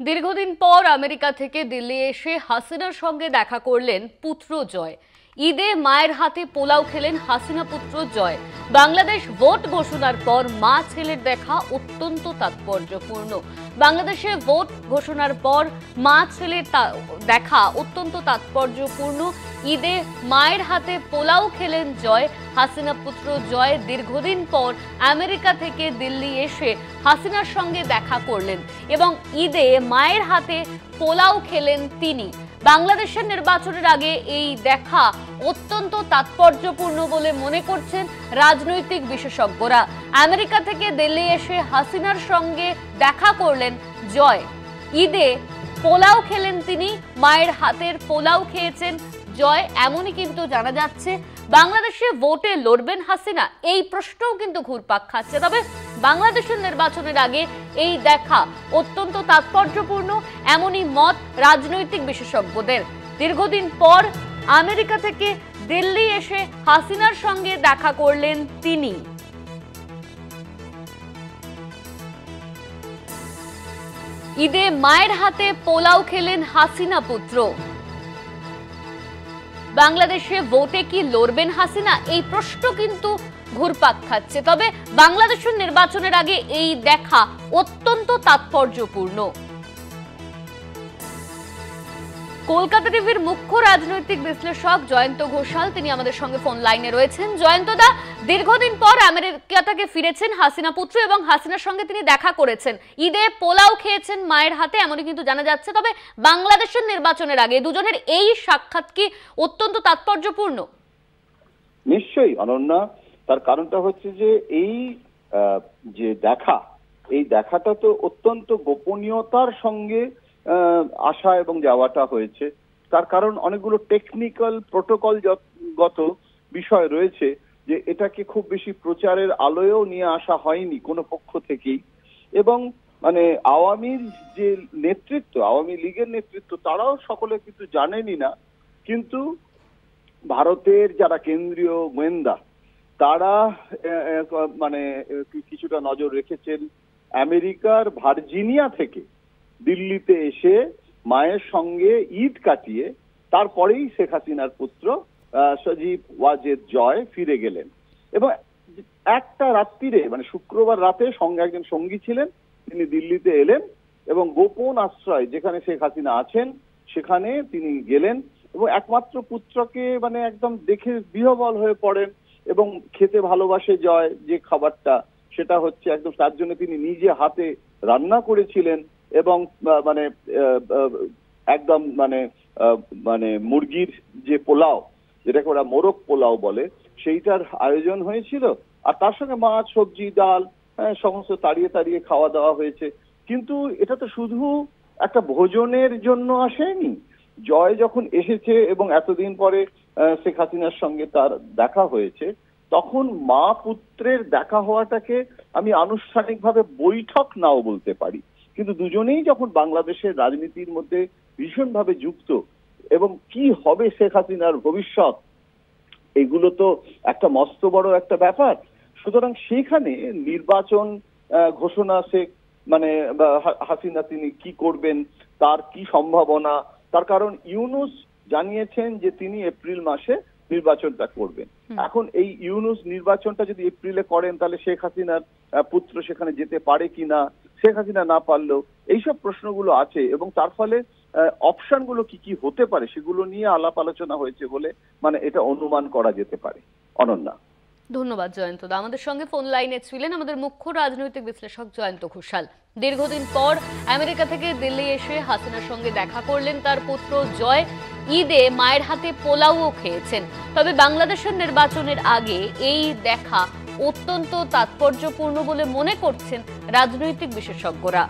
দীর্ঘদিন পর আমেরিকা থেকে দিল্লি এসে হাসিনার সঙ্গে দেখা করলেন পুত্র জয়। ঈদে মায়ের হাতে পোলাও খেলেন হাসিনা পুত্র জয়। বাংলাদেশ ভোট ঘোষণার পর মা ছেলের দেখা অত্যন্ত তাৎপর্যপূর্ণ। বাংলাদেশে ভোট ঘোষণার পর মা ছেলের দেখা অত্যন্ত তাৎপর্যপূর্ণ। ঈদে মায়ের হাতে পোলাও খেলেন জয়। হাসিনা পুত্র জয় দীর্ঘদিন পর আমেরিকা থেকে দিল্লি এসে হাসিনার সঙ্গে দেখা করলেন এবং ঈদে মায়ের হাতে পোলাও খেলেন তিনি। বাংলাদেশের নির্বাচনের আগে এই দেখা অত্যন্ত তাৎপর্যপূর্ণ বলে মনে করছেন রাজনৈতিক বিশেষজ্ঞরা। আমেরিকা থেকে দিল্লি এসে হাসিনার সঙ্গে দেখা করলেন জয়। ঈদে পোলাও খেলেন তিনি, মায়ের হাতের পোলাও খেয়েছেন জয়, এমনই কিন্তু জানা যাচ্ছে। বাংলাদেশে ভোটে লড়বেন হাসিনা, এই প্রশ্নও কিন্তু ঘুরপাক খাচ্ছে। তবে বাংলাদেশের নির্বাচনের আগে এই দেখা অত্যন্ত তাৎপর্যপূর্ণ, এমনই মত রাজনৈতিক বিশেষজ্ঞদের। দীর্ঘদিন পর আমেরিকা থেকে দিল্লি এসে হাসিনার সঙ্গে দেখা করলেন তিনি। ঈদে মায়ের হাতে পোলাও খেলেন হাসিনা পুত্র। বাংলাদেশে ভোটে কি লড়বেন হাসিনা, এই প্রশ্ন কিন্তু ঘুরপাক খাচ্ছে। তবে বাংলাদেশের নির্বাচনের আগে এই দেখা অত্যন্ত তাৎপর্যপূর্ণ। কলকাতা টিভির মুখ্য রাজনৈতিক বিশ্লেষক জয়ন্ত ঘোষাল তিনি আমাদের সঙ্গে ফোন লাইনে রয়েছেন। জয়ন্তদা, দীর্ঘদিন পর আমেরিকা থেকে ফিরেছেন হাসিনা পুত্র এবং হাসিনার সঙ্গে তিনি দেখা করেছেন। ঈদে পোলাও খেয়েছেন মায়ের হাতে, এমনই কিন্তু জানা যাচ্ছে। তবে বাংলাদেশের নির্বাচনের আগে দুজনের এই সাক্ষাৎ কি অত্যন্ত তাৎপর্যপূর্ণ? নিশ্চয়ই অনন্যা, তার কারণটা হচ্ছে যে এই যে দেখা, এই দেখাটা তো অত্যন্ত গোপনীয়তার সঙ্গে আসা এবং যাওয়াটা হয়েছে। তার কারণ অনেকগুলো টেকনিক্যাল প্রোটোকল গত বিষয় রয়েছে, যে এটাকে খুব বেশি প্রচারের আলোয়ও নিয়ে আসা হয়নি কোনো পক্ষ থেকেই। এবং মানে আওয়ামীর যে নেতৃত্ব, আওয়ামী লীগের নেতৃত্ব, তারাও সকলে কিন্তু জানেনই না। কিন্তু ভারতের যারা কেন্দ্রীয় গোয়েন্দা, তারা মানে কিছুটা নজর রেখেছেন। আমেরিকার ভার্জিনিয়া থেকে দিল্লিতে এসে মায়ের সঙ্গে ঈদ কাটিয়ে তারপরেই শেখ হাসিনার পুত্র সজীব ওয়াজেদ জয় ফিরে গেলেন। এবং একটা রাত্রিরে, মানে শুক্রবার রাতে সঙ্গে একজন সঙ্গী ছিলেন, তিনি দিল্লিতে এলেন এবং গোপন আশ্রয় যেখানে শেখ হাসিনা আছেন সেখানে তিনি গেলেন এবং একমাত্র পুত্রকে মানে একদম দেখে বিহ্বল হয়ে পড়েন। এবং খেতে ভালোবাসে জয় যে খাবারটা, সেটা হচ্ছে একদম তার জন্য তিনি নিজে হাতে রান্না করেছিলেন এবং মানে একদম মানে মানে মুরগির যে পোলাও, যেটাকে ওরা মোরগ পোলাও বলে, সেইটার আয়োজন হয়েছিল। আর তার সঙ্গে মাছ, সবজি, ডাল সমস্ত তাড়িয়ে তাড়িয়ে খাওয়া দাওয়া হয়েছে। কিন্তু এটা তো শুধু একটা ভোজনের জন্য আসেনি। জয় যখন এসেছে এবং এতদিন পরে শেখ হাসিনার সঙ্গে তার দেখা হয়েছে, তখন মা পুত্রের দেখা হওয়াটাকে আমি আনুষ্ঠানিকভাবে বৈঠক নাও বলতে পারি, কিন্তু দুজনেই যখন বাংলাদেশের রাজনীতির মধ্যে ভীষণভাবে যুক্ত এবং কি হবে শেখ হাসিনার ভবিষ্যৎ, এগুলো তো একটা মস্ত বড় একটা ব্যাপার। সুতরাং সেখানে নির্বাচন ঘোষণা শেখ মানে হাসিনা তিনি কি করবেন, তার কি সম্ভাবনা, তার কারণ ইউনূস জানিয়েছেন যে তিনি এপ্রিল মাসে নির্বাচনটা করবেন। এখন এই ইউনূস নির্বাচনটা যদি এপ্রিলে করেন, তাহলে শেখ হাসিনার পুত্র সেখানে যেতে পারে কিনা, শেখ হাসিনা না পারলেও, এইসব প্রশ্নগুলো আছে। এবং তার ফলে অপশনগুলো কি কি হতে পারে সেগুলো নিয়ে আলাপ আলোচনা হয়েছে বলে মানে এটা অনুমান করা যেতে পারে। অনন্যা, ধন্যবাদ জয়ন্তদা। আমাদের সঙ্গে ফোন লাইনে ছিলেন আমাদের মুখ্য রাজনৈতিক বিশ্লেষক জয়ন্ত ঘোষাল। দীর্ঘদিন পর আমেরিকা থেকে দিল্লি এসে হাসিনার সঙ্গে দেখা করলেন তার পুত্র জয়। ঈদে মায়ের হাতে পোলাও খেয়েছেন। তবে বাংলাদেশের নির্বাচনের আগে এই দেখা অত্যন্ত তাৎপর্যপূর্ণ বলে মনে করছেন রাজনৈতিক বিশেষজ্ঞরা।